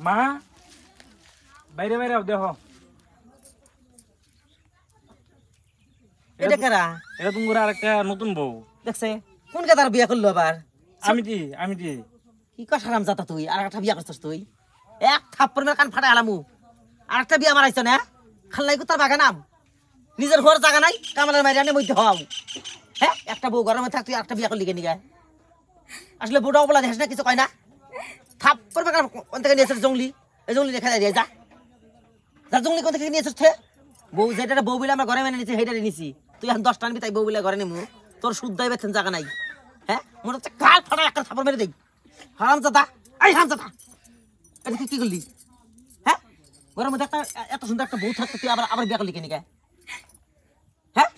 মা বাইরে বাইরে দেখো এটা কারা? এটা তোমার আর একটা নতুন বউ। দেখছে কোন গাদার বিয়া করলো আবার? আমি কি কথা হারামজাদা তুই, আর একটা বিয়া করছিস তুই? এক থাপ্পড় মেরে কান ফাটাই আলামু। আর একটা বিয়া মারাইছ না? খাল্লাই কুতার বাগা নাম, নিজের ঘর জায়গা নাই, কামালের মাইরা নিয়ে মধ্যে হও। হ্যাঁ, একটা বউ ঘরের মধ্যে থাক, তুই একটা বিয়া করলি কেন গায়? আসলে বউটাও বলা দেখিস না, কিছু কয় না। থাপ্পড় মেরে কোন থেকে নিয়েছিস জঙ্গলি? এই জঙ্গলি দেখা যায় যা যা, জঙ্গলি কোন থেকে নিয়েছিস? বউ যেটা বউ বলে আমরা ঘরে মেনে নিছি সেইটাই নিছি। তুই এখন 10টা আনবি তাই বউ বলে ঘরে নেবো? তোর শুদ্ধাই বেতন জায়গা নাই। হ্যাঁ, মনে হচ্ছে কাল ফাটা একটা থাপ্পড় মেরে দেই। হারামজাদা, এই হারামজাদা, এটা কি করলি? হ্যাঁ, ঘরের মধ্যে একটা এত সুন্দর একটা বউ থাকতে তুই আবার বিয়া করলি কেন গায়? হ্যাঁ,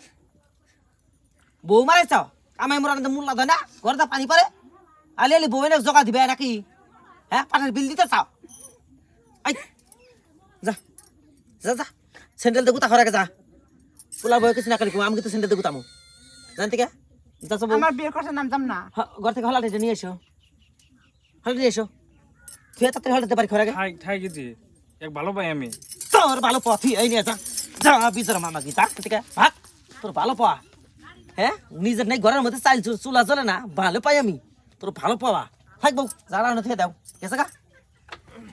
বউ মারাইছ আমায় মোরা মূল্য দেয় না, ঘরে যা পানি পরে আলি আলি বউ এনে জগা দিবে নাকি? হ্যাঁ, পাটের বিল দিতে চাও? যা যা যা, স্যান্ডেল দেখু তা ঘরে যা। পোলা বয় কিছু না করি, আমি কিন্তু স্যান্ডেল দেখু তামো জানতে কে? আমার বিয়ের কথা নামতাম না। ঘর থেকে হলাটা নিয়ে এসো, হলাটা নিয়ে এসো। খেয়ে তাড়াতাড়ি হলাতে পারি ঘরে। ঠাই গেছি, এক ভালো পাই আমি। তোর ভালো পথি এই নিয়ে যা যা বিচার মামা কি তার থেকে ভাগ। তোর ভালো পাওয়া, হ্যাঁ, নিজের নেই ঘরের মধ্যে চাইল চুলা জ্বলে না, ভালো পাই আমি। তোর ভালো পাওয়া থাকবো, যারা থেকে দাও গেছে গা।